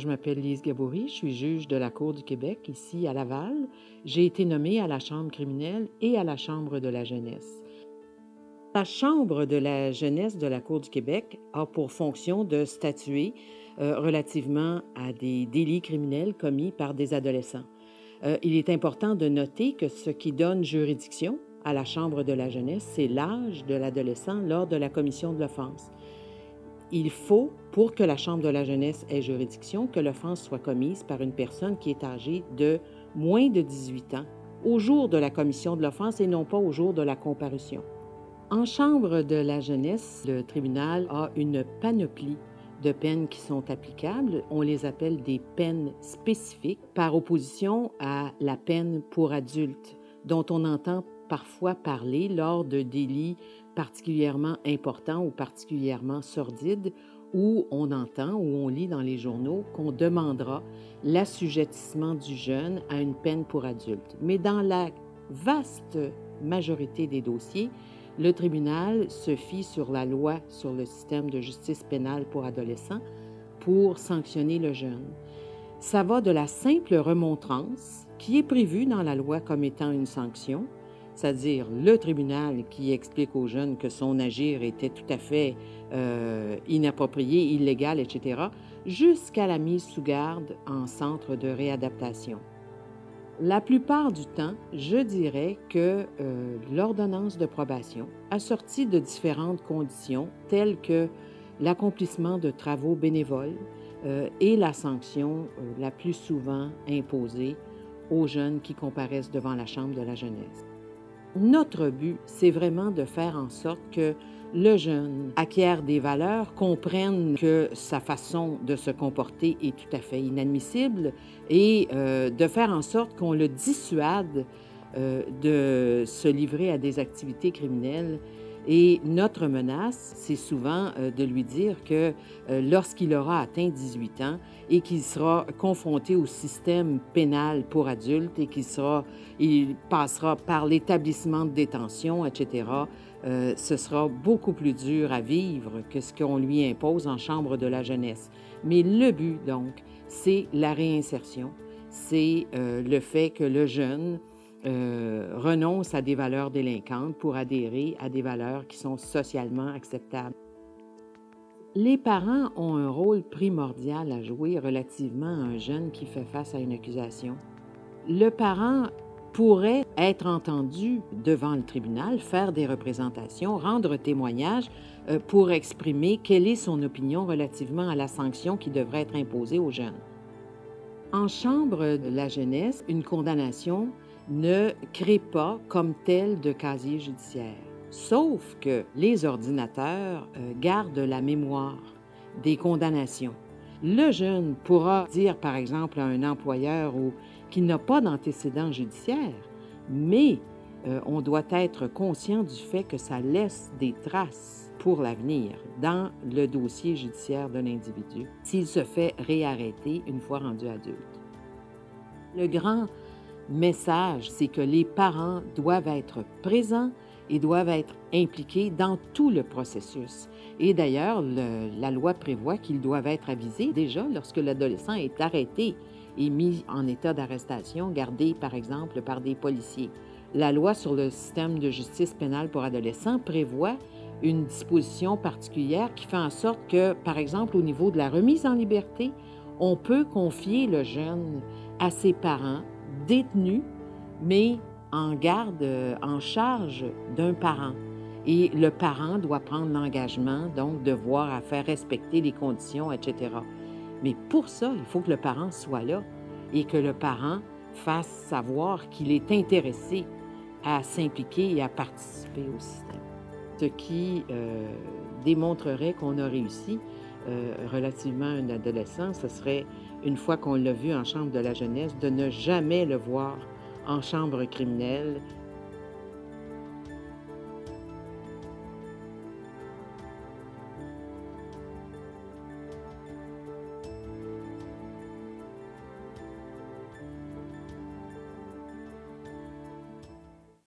Je m'appelle Lise Gaboury, je suis juge de la Cour du Québec, ici à Laval. J'ai été nommée à la Chambre criminelle et à la Chambre de la jeunesse. La Chambre de la jeunesse de la Cour du Québec a pour fonction de statuer relativement à des délits criminels commis par des adolescents. Il est important de noter que ce qui donne juridiction à la Chambre de la jeunesse, c'est l'âge de l'adolescent lors de la commission de l'offense. Il faut, pour que la Chambre de la jeunesse ait juridiction, que l'offense soit commise par une personne qui est âgée de moins de 18 ans au jour de la commission de l'offense et non pas au jour de la comparution. En Chambre de la jeunesse, le tribunal a une panoplie de peines qui sont applicables. On les appelle des peines spécifiques par opposition à la peine pour adultes, dont on entend parfois parler lors de délits particulièrement importants ou particulièrement sordides, où on entend ou on lit dans les journaux qu'on demandera l'assujettissement du jeune à une peine pour adulte. Mais dans la vaste majorité des dossiers, le tribunal se fie sur la loi sur le système de justice pénale pour adolescents pour sanctionner le jeune. Ça va de la simple remontrance, qui est prévue dans la loi comme étant une sanction, c'est-à-dire le tribunal qui explique au jeune que son agir était tout à fait inapproprié, illégal, etc., jusqu'à la mise sous garde en centre de réadaptation. La plupart du temps, je dirais que l'ordonnance de probation, assortie de différentes conditions telles que l'accomplissement de travaux bénévoles, est la sanction la plus souvent imposée aux jeunes qui comparaissent devant la Chambre de la jeunesse. Notre but, c'est vraiment de faire en sorte que le jeune acquiert des valeurs, comprenne que sa façon de se comporter est tout à fait inadmissible et de faire en sorte qu'on le dissuade de se livrer à des activités criminelles. Et notre menace, c'est souvent de lui dire que lorsqu'il aura atteint 18 ans et qu'il sera confronté au système pénal pour adultes et il passera par l'établissement de détention, etc., ce sera beaucoup plus dur à vivre que ce qu'on lui impose en chambre de la jeunesse. Mais le but, donc, c'est la réinsertion, c'est le fait que le jeune renonce à des valeurs délinquantes pour adhérer à des valeurs qui sont socialement acceptables. Les parents ont un rôle primordial à jouer relativement à un jeune qui fait face à une accusation. Le parent pourrait être entendu devant le tribunal, faire des représentations, rendre témoignage pour exprimer quelle est son opinion relativement à la sanction qui devrait être imposée au jeune. En chambre de la jeunesse, une condamnation ne crée pas comme telle de casier judiciaire, sauf que les ordinateurs gardent la mémoire des condamnations. Le jeune pourra dire, par exemple, à un employeur qu'il n'a pas d'antécédent judiciaire, mais on doit être conscient du fait que ça laisse des traces pour l'avenir dans le dossier judiciaire de l'individu s'il se fait réarrêter une fois rendu adulte. Le grand message, c'est que les parents doivent être présents et doivent être impliqués dans tout le processus. Et d'ailleurs, la loi prévoit qu'ils doivent être avisés déjà lorsque l'adolescent est arrêté et mis en état d'arrestation, gardé par exemple par des policiers. La loi sur le système de justice pénale pour adolescents prévoit une disposition particulière qui fait en sorte que, par exemple, au niveau de la remise en liberté, on peut confier le jeune à ses parents détenu, mais en garde, en charge d'un parent. Et le parent doit prendre l'engagement, donc, de voir à faire respecter les conditions, etc. Mais pour ça, il faut que le parent soit là et que le parent fasse savoir qu'il est intéressé à s'impliquer et à participer au système. Ce qui démontrerait qu'on a réussi relativement à un adolescent, ce serait, une fois qu'on l'a vu en chambre de la jeunesse, de ne jamais le voir en chambre criminelle